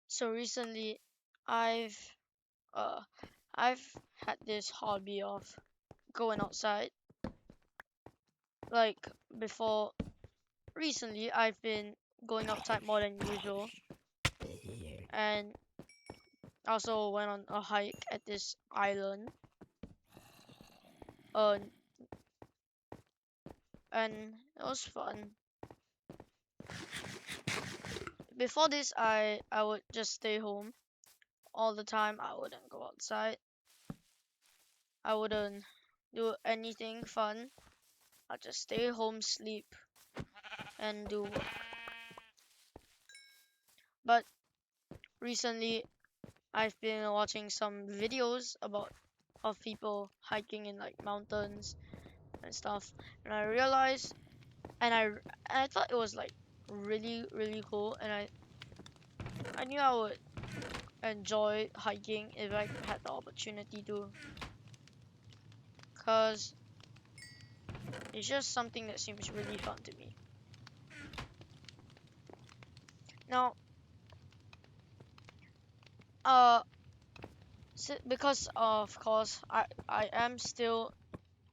So recently, I've uh I've had this hobby of going outside. Like before, recently I've been going outside more than usual, and also went on a hike at this island. Uh, and it was fun. Before this, I would just stay home all the time. I wouldn't go outside. I wouldn't do anything fun. I'd just stay home, sleep, and do work. But recently, I've been watching some videos about of people hiking in like mountains and stuff, and I realized, and I thought it was like really cool, and I knew I would enjoy hiking if I had the opportunity to, cause it's just something that seems really fun to me. Now, uh, because of course I am still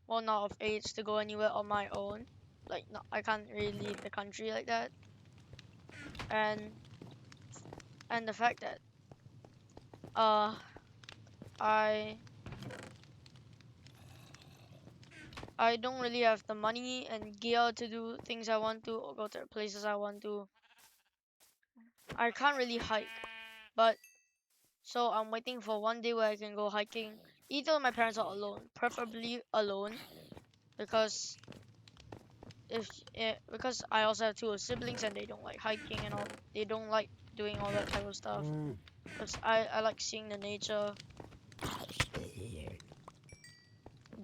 well not of age to go anywhere on my own. Like, no, I can't really leave the country like that, and the fact that uh I I don't really have the money and gear to do things I want to or go to the places I want to. I can't really hike, but so I'm waiting for one day where I can go hiking. Either my parents are alone, preferably alone, because because I also have two siblings and they don't like hiking and all. They don't like doing all that type of stuff. Cause I like seeing the nature.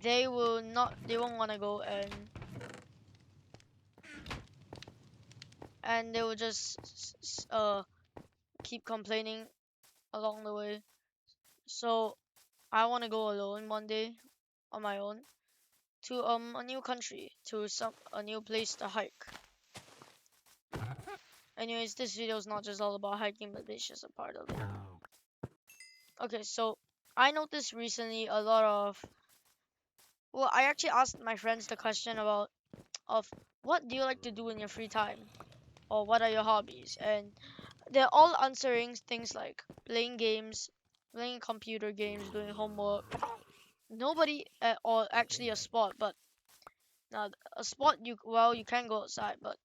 They will not. They won't want to go, and they will just keep complaining along the way. So I want to go alone one day on my own to a new country, to some a new place to hike. Anyways, this video is not just all about hiking, but it's just a part of it. Okay, so I noticed recently a lot of, well, I actually asked my friends the question of what do you like to do in your free time, or what are your hobbies, and they're all answering things like playing games, playing computer games, doing homework. Nobody or actually a sport, but now a sport, you can go outside, but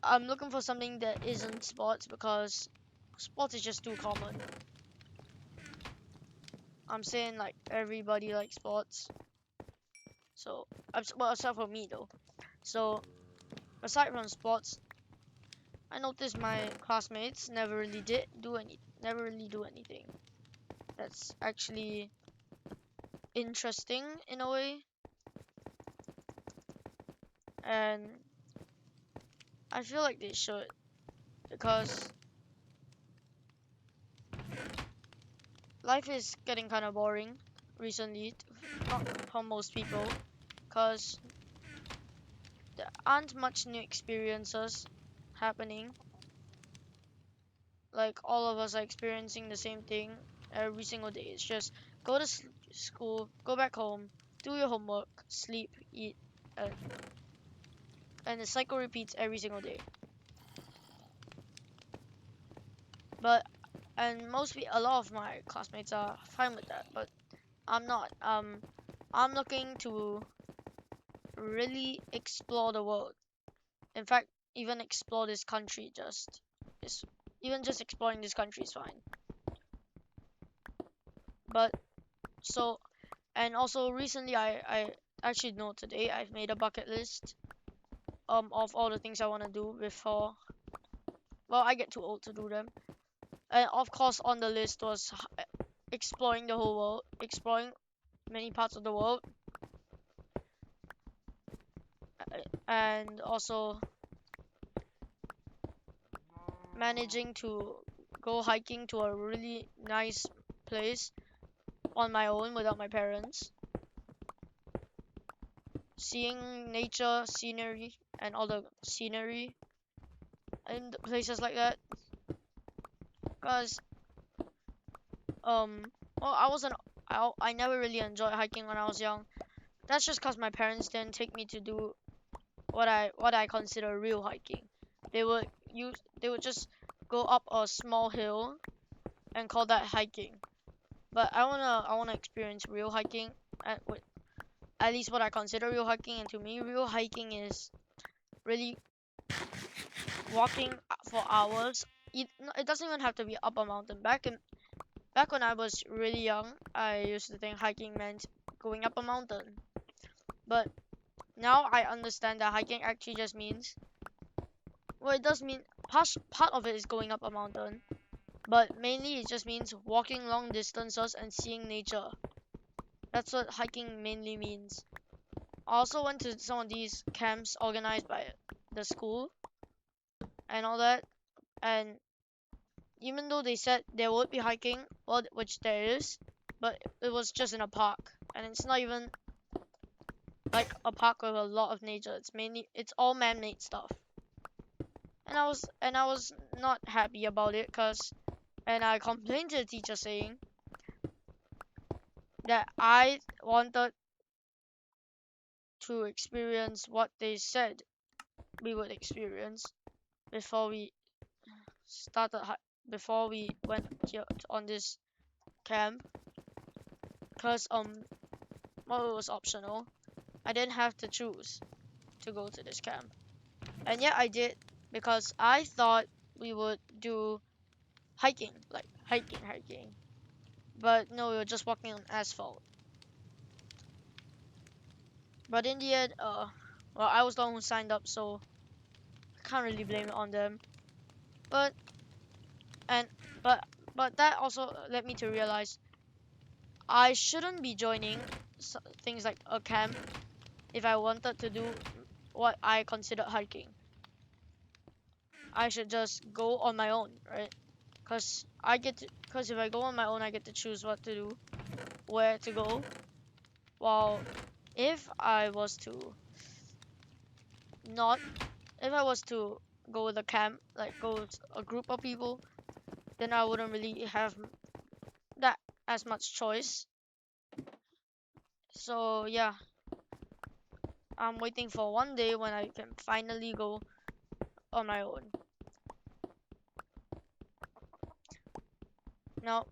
I'm looking for something that isn't sports because sports is just too common. I'm saying like everybody likes sports, so well, except for me though. So aside from sports, I noticed my classmates never really do anything that's actually interesting in a way, and I feel like they should, because life is getting kind of boring recently, not for most people, because there aren't much new experiences happening. Like, all of us are experiencing the same thing every single day. It's just go to school, go back home, do your homework, sleep, eat, and, the cycle repeats every single day. But a lot of my classmates are fine with that, but I'm not. I'm looking to really explore the world. In fact, even explore this country is even just exploring this country is fine. But so and also recently I actually know today I've made a bucket list of all the things I want to do before, well, I get too old to do them. And of course on the list was exploring the whole world, exploring many parts of the world, and also managing to go hiking to a really nice place on my own without my parents, seeing nature, scenery, and all the scenery and places like that. Cause well, I never really enjoyed hiking when I was young. That's just cause my parents didn't take me to do what I consider real hiking. They would they would just go up a small hill and call that hiking. But I wanna experience real hiking at least what I consider real hiking, and to me real hiking is really walking for hours. It doesn't even have to be up a mountain. Back when I was really young, I used to think hiking meant going up a mountain. But now I understand that hiking actually just means, well, it does mean part of it is going up a mountain, but mainly it just means walking long distances and seeing nature. That's what hiking mainly means. I also went to some of these camps organized by the school and all that, and even though they said there would be hiking, well, which there is, but it was just in a park, and it's not even like a park with a lot of nature. It's all man-made stuff, and I was not happy about it, and I complained to the teacher saying that I wanted to experience what they said we would experience before we started before we went here on this camp, because well, it was optional. I didn't have to choose to go to this camp, and yet I did, because I thought we would do hiking, like hiking, but no, we were just walking on asphalt. But in the end, well, I was the one who signed up, so I can't really blame it on them. But and but but that also led me to realize I shouldn't be joining things like a camp if I wanted to do what I consider hiking. I should just go on my own, right? Cause if I go on my own, I get to choose what to do, where to go. While if I was to not, if I was to go with a camp, like go with a group of people, then I wouldn't really have that as much choice. So yeah, I'm waiting for one day when I can finally go on my own. Now,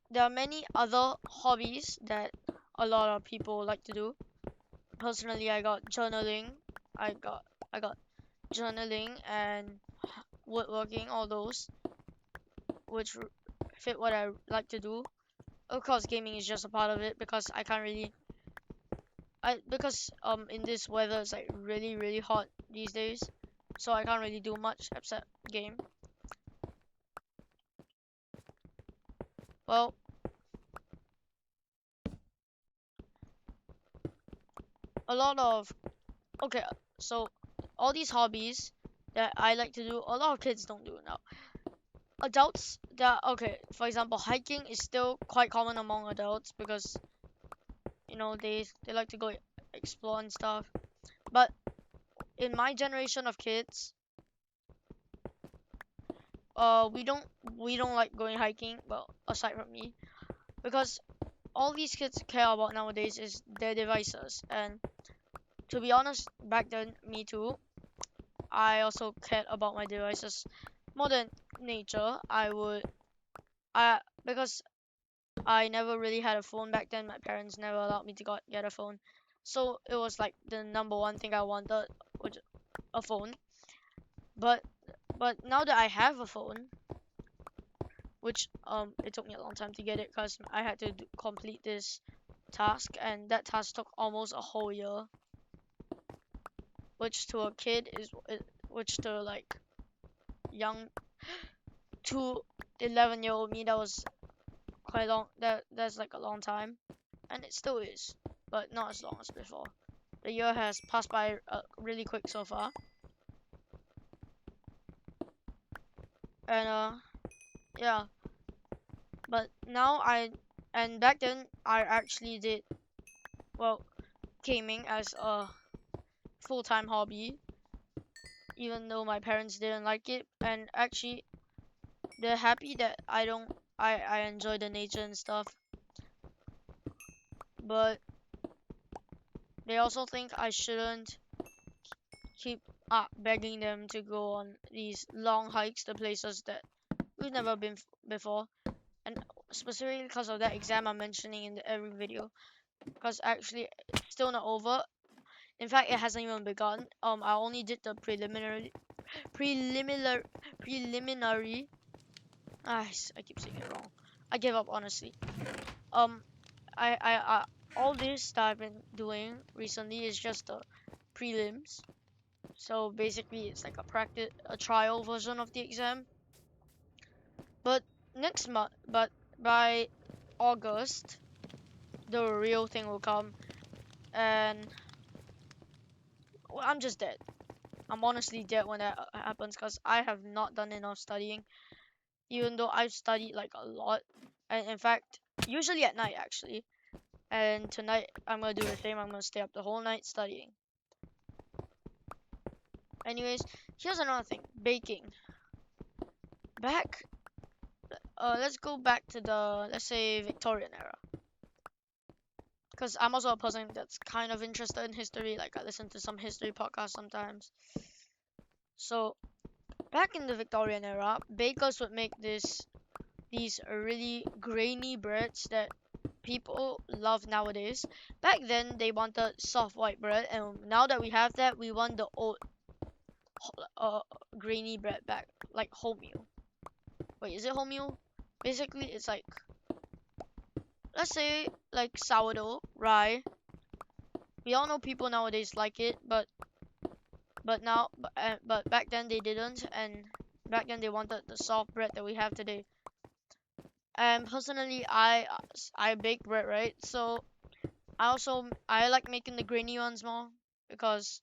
there are many other hobbies that a lot of people like to do. Personally, I got journaling. I got I got journaling and woodworking, all those, which fit what I like to do. Of course, gaming is just a part of it, because I can't really because in this weather it's like really hot these days, so I can't really do much except game. Well, a lot of okay, so all these hobbies that I like to do, a lot of kids don't do now. Adults that okay, for example, hiking is still quite common among adults, because they like to go explore and stuff. But in my generation of kids, we don't like going hiking. Well, aside from me, because all these kids care about nowadays is their devices. And to be honest, back then, me too. I also cared about my devices more than nature. Because I never really had a phone back then. My parents never allowed me to get a phone, so it was like the number one thing I wanted, which a phone. But now that I have a phone, which it took me a long time to get it, because I had to complete this task, and that task took almost a whole year, which to a kid which to like young to 11-year-old me, that was quite long. That's like a long time, and it still is, but not as long as before. The year has passed by really quick so far, and yeah. But now and back then I actually did, well, gaming as a full-time hobby, even though my parents didn't like it. And actually, they're happy that I enjoy the nature and stuff, but they also think I shouldn't keep begging them to go on these long hikes to places that we've never been before. And specifically because of that exam I'm mentioning in every video, because actually it's still not over. In fact, it hasn't even begun. I only did the preliminary preliminary. I keep saying it wrong. I gave up honestly. Um, I all this that I've been doing recently is just the prelims. So basically, it's like a trial version of the exam. But next month, but by August, the real thing will come, and well, I'm just dead. I'm honestly dead when that happens because I have not done enough studying, even though I've studied like a lot. And in fact, usually at night actually. And tonight I'm gonna do the same. I'm gonna stay up the whole night studying. Anyways, here's another thing: baking. Back, let's go back to the, let's say, Victorian era. Because I'm also a person that's kind of interested in history. Like I listen to some history podcasts sometimes. So back in the Victorian era, bakers would make these really grainy breads that people love nowadays. Back then, they wanted soft white bread, and now that we have that, we want the old uh, grainy bread back, like wholemeal. Wait, is it wholemeal? Basically, it's like, let's say, like sourdough, rye. We all know people nowadays like it, but back then they didn't, and back then they wanted the soft bread that we have today. And personally, I bake bread, right? So I like making the grainy ones more because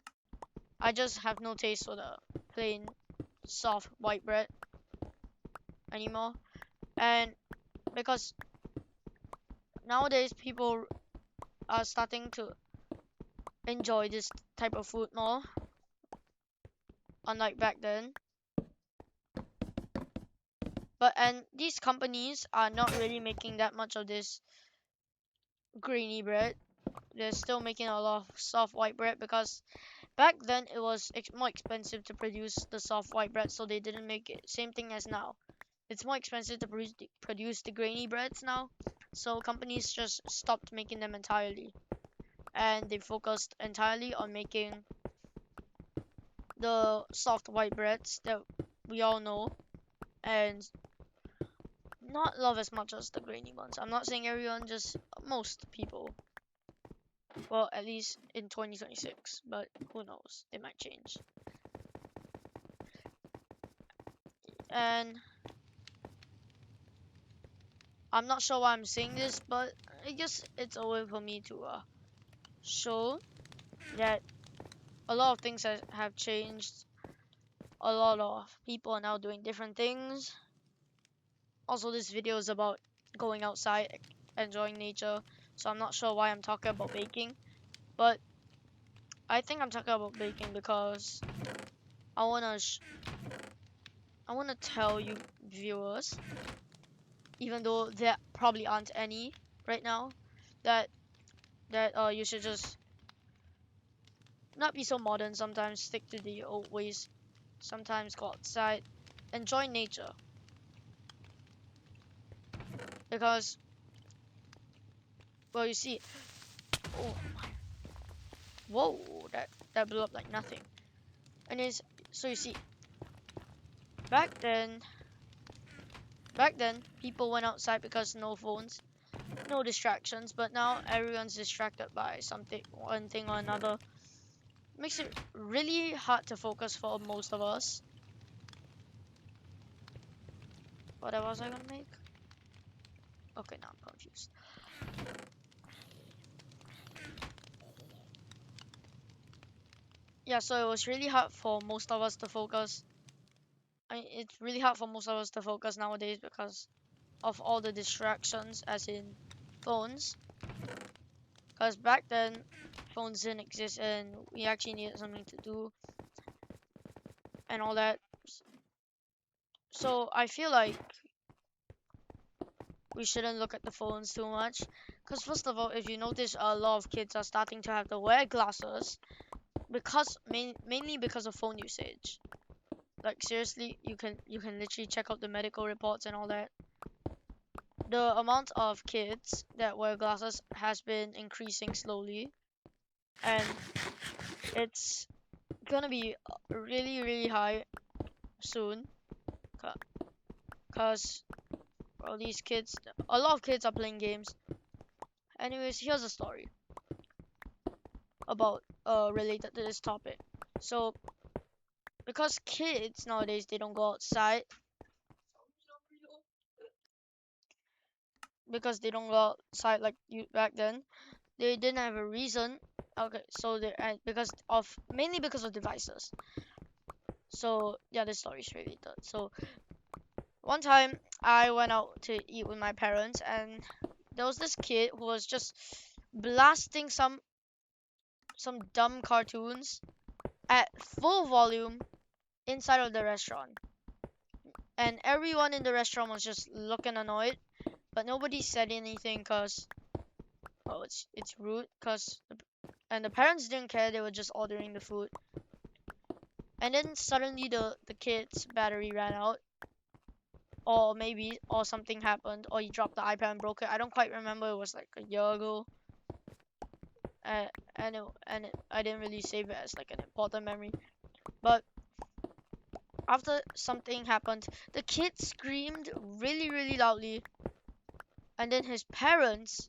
I just have no taste for the plain soft white bread anymore. And because nowadays people are starting to enjoy this type of food more, unlike back then. But and these companies are not really making that much of this grainy bread. They're still making a lot of soft white bread because back then it was more expensive to produce the soft white bread, so they didn't make it. Same thing as now. It's more expensive to produce the grainy breads now, so companies just stopped making them entirely, and they focused entirely on making the soft white breads that we all know and not love as much as the grainy ones. I'm not saying everyone, just most people. Well, at least in 2026, but who knows? It might change. And I'm not sure why I'm saying this, but I guess it's a way for me to show that a lot of things have changed. A lot of people are now doing different things. Also, this video is about going outside, enjoying nature. So I'm not sure why I'm talking about baking, but I think I'm talking about baking because I wanna tell you viewers, even though there probably aren't any right now, that you should just not be so modern sometimes, stick to the old ways, sometimes go outside, enjoy nature. Because, well, you see, oh, whoa, that blew up like nothing. And it's, so you see, back then, people went outside because no phones, no distractions, but now everyone's distracted by something, one thing or another. Makes it really hard to focus for most of us. What was I gonna make? Okay, now I'm confused. Yeah, so it was really hard for most of us to focus. It's really hard for most of us to focus nowadays because of all the distractions, as in phones. Because back then, phones didn't exist and we actually needed something to do and all that. So I feel like we shouldn't look at the phones too much. Because first of all, if you notice, a lot of kids are starting to have to wear glasses because mainly because of phone usage. Like seriously, you can literally check out the medical reports and all that. The amount of kids that wear glasses has been increasing slowly, and it's gonna be really really high soon. Cause well, these kids, a lot of kids are playing games. Anyways, here's a story about related to this topic. So because kids nowadays they don't go outside because they don't go outside like you back then. They didn't have a reason. Okay, so they because of mainly because of devices. So yeah, this story is related. So one time I went out to eat with my parents, and there was this kid who was just blasting some dumb cartoons at full volume inside of the restaurant. And everyone in the restaurant was just looking annoyed, but nobody said anything cuz oh it's rude cuz and the parents didn't care, they were just ordering the food. And then suddenly the kid's battery ran out, or maybe or something happened, or he dropped the iPad and broke it. I don't quite remember, it was like a year ago. uh, I didn't really save it as like an important memory. But after something happened, the kid screamed really really loudly, and then his parents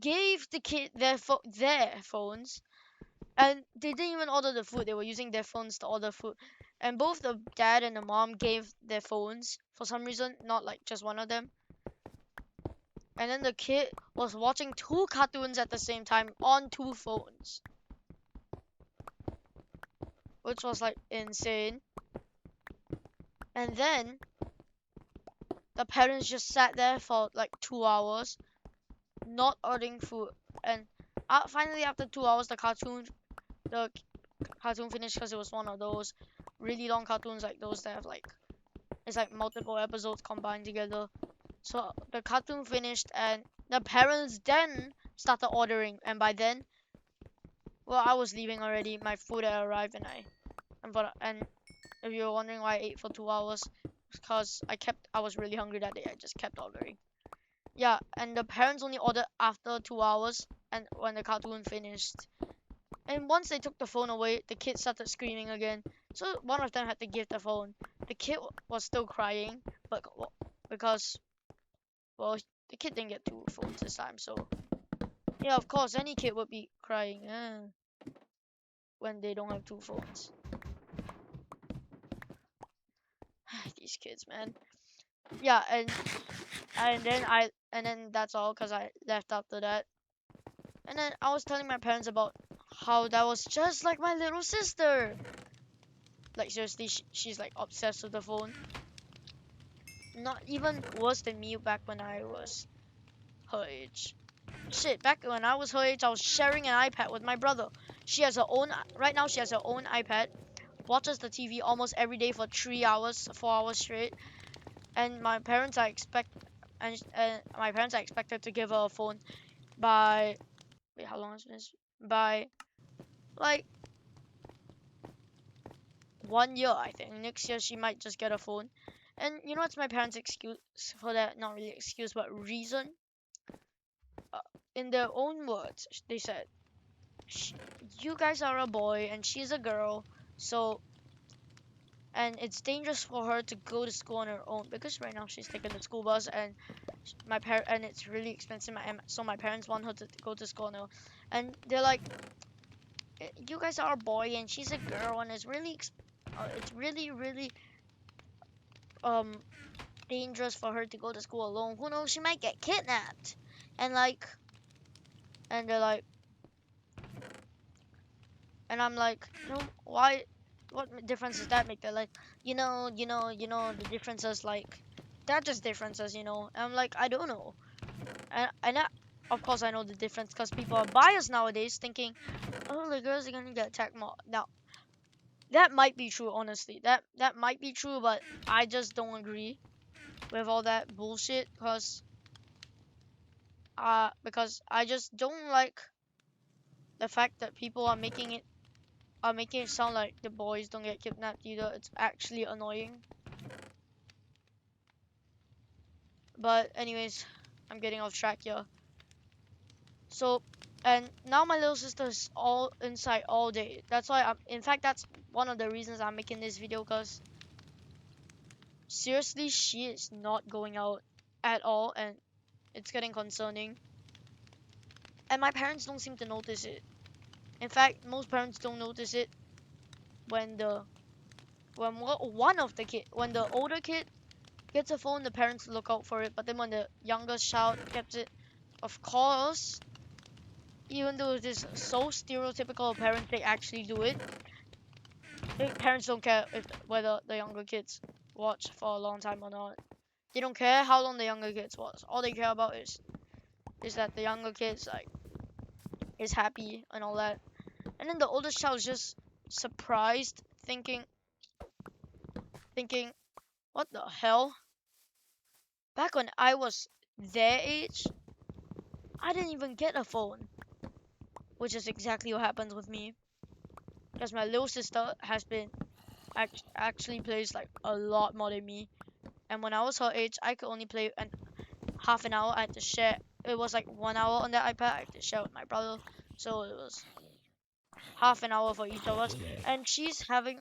gave the kid their phones, and they didn't even order the food. They were using their phones to order food, and both the dad and the mom gave their phones for some reason, not like just one of them. And then the kid was watching two cartoons at the same time on two phones, which was like insane. And then the parents just sat there for like 2 hours, not ordering food. And finally, after 2 hours, the cartoon finished because it was one of those really long cartoons, like those that have like it's like multiple episodes combined together. So the cartoon finished, and the parents then started ordering. And by then, well, I was leaving already. My food had arrived, and if you're wondering why I ate for 2 hours, because I was really hungry that day. I just kept ordering. Yeah, and the parents only ordered after 2 hours, and when the cartoon finished. And once they took the phone away, the kid started screaming again. So one of them had to give the phone. The kid was still crying, but because well, the kid didn't get two phones this time. So yeah, of course, any kid would be crying when they don't have two phones. These kids, man. Yeah, and then that's all because I left after that. And then I was telling my parents about how that was just like my little sister. Like seriously, she's like obsessed with the phone. Not even worse than me back when I was her age. Shit, back when I was her age, I was sharing an iPad with my brother. She has her own, right now she has her own iPad, watches the TV almost every day for 3 hours, 4 hours straight. And my parents are expected to give her a phone by, wait, how long is this? By like 1 year, I think. Next year she might just get a phone. And you know what's my parents' excuse for that? Not really excuse, but reason. Uh, in their own words, they said, "You guys are a boy and she's a girl, so and it's dangerous for her to go to school on her own because right now she's taking the school bus and and it's really expensive. So my parents want her to go to school on her own, and they're like, you guys are a boy and she's a girl, and it's really really um dangerous for her to go to school alone. Who knows? She might get kidnapped." And like, and they're like, and I'm like, no, why? What difference does that make? They're like, the differences. Like, they're just differences. And I'm like, I don't know. Of course I know the difference because people are biased nowadays, thinking, oh, the girls are gonna get attacked more. Now, That might be true, honestly. That might be true, but I just don't agree with all that bullshit because I just don't like the fact that people are making it sound like the boys don't get kidnapped either. It's actually annoying. But anyways, I'm getting off track here. So, and now my little sister's all inside all day. That's why in fact, that's one of the reasons I'm making this video, because seriously, she is not going out at all, and it's getting concerning. And my parents don't seem to notice it. In fact, most parents don't notice it when when the older kid gets a phone, the parents look out for it. But then when the youngest child gets it, of course, even though it is so stereotypical of parents, they actually do it. Parents don't care whether the younger kids watch for a long time or not. They don't care how long the younger kids watch. All they care about is that the younger kids is happy and all that. And then the oldest child is just surprised, thinking, what the hell? Back when I was their age, I didn't even get a phone, which is exactly what happens with me. Because my little sister has been actually plays like a lot more than me. And when I was her age, I could only play half an hour. I had to share. It was like 1 hour on the iPad. I had to share with my brother, so it was half an hour for each of us. And she's having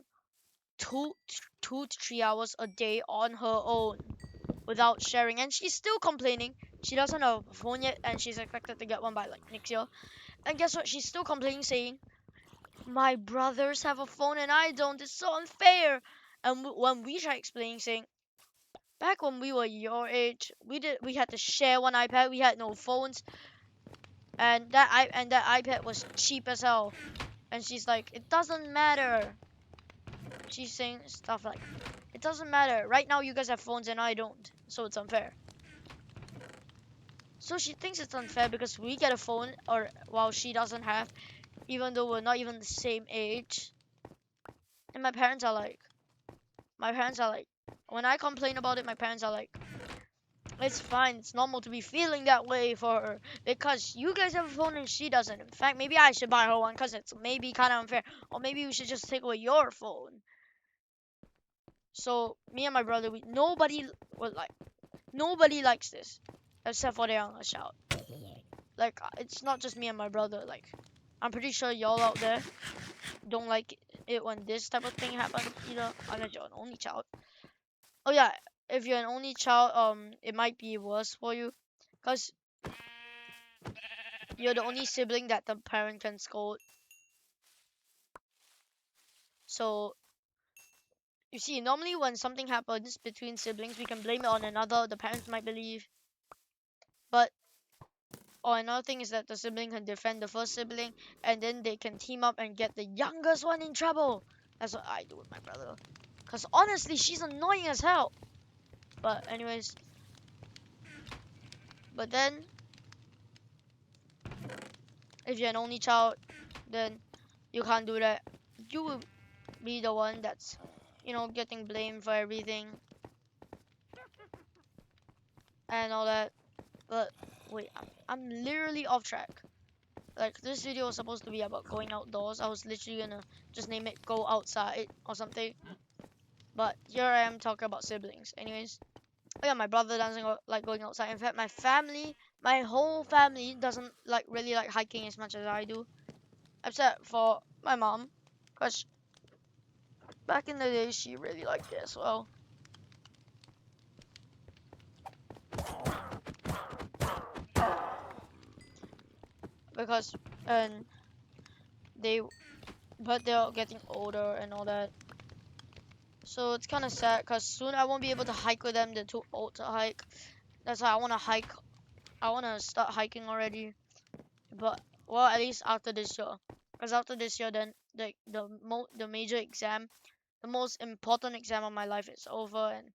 two, 2 to 3 hours a day on her own without sharing, and she's still complaining. She doesn't have a phone yet, and she's expected to get one by like next year. And guess what? She's still complaining, saying, "My brothers have a phone and I don't. It's so unfair." And when we try explaining, saying, "Back when we were your age, we had to share one iPad. We had no phones, and that iPad was cheap as hell." And she's like, "It doesn't matter." She's saying stuff like, "It doesn't matter. Right now, you guys have phones and I don't, so it's unfair." So she thinks it's unfair because we get a phone, or while she doesn't have, even though we're not even the same age. And my parents are like, when I complain about it, my parents are like, "It's fine. It's normal to be feeling that way for her because you guys have a phone and she doesn't. In fact, maybe I should buy her one because it's maybe kind of unfair, or maybe we should just take away your phone." So me and my brother, nobody likes this except for the youngest child. Like it's not just me and my brother. Like I'm pretty sure y'all out there don't like it when this type of thing happens either, unless you're an only child. Oh yeah, if you're an only child, it might be worse for you, cause you're the only sibling that the parent can scold. So you see, normally when something happens between siblings, we can blame it on another. The parents might believe, but or another thing is that the sibling can defend the first sibling, and then they can team up and get the youngest one in trouble. That's what I do with my brother. Cause honestly, she's annoying as hell. But anyways, but then if you're an only child, then you can't do that. You will be the one that's, getting blamed for everything and all that. But wait, I'm literally off track. Like this video was supposed to be about going outdoors. I was literally gonna just name it "Go Outside" or something. But here I am talking about siblings. Anyways, oh yeah, my brother doesn't like going outside. In fact, my whole family doesn't really like hiking as much as I do, except for my mom, cause back in the day she really liked it as well. Because and they but they're getting older and all that. So it's kind of sad because soon I won't be able to hike with them. They're too old to hike. That's why I want to hike. I want to start hiking already. But well, at least after this year. Because after this year, then the major exam, the most important exam of my life is over, and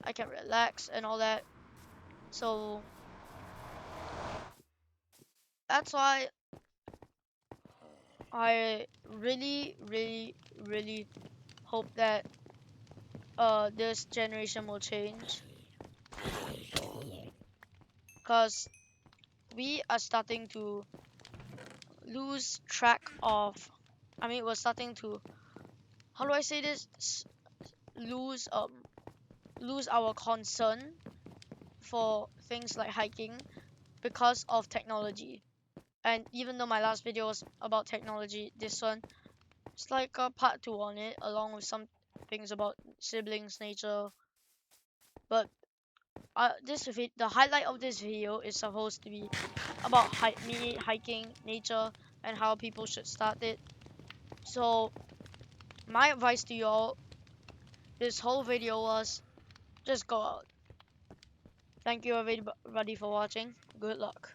I can relax and all that. So that's why I really, really, really hope that this generation will change, because we are starting to lose track of, I mean, we're starting to, how do I say this, lose lose our concern for things like hiking because of technology. And even though my last video was about technology, this one it's like a part two on it, along with some things about siblings, nature. But the highlight of this video is supposed to be about me hiking, nature, and how people should start it. So my advice to y'all, this whole video was just go out. Thank you everybody for watching. Good luck.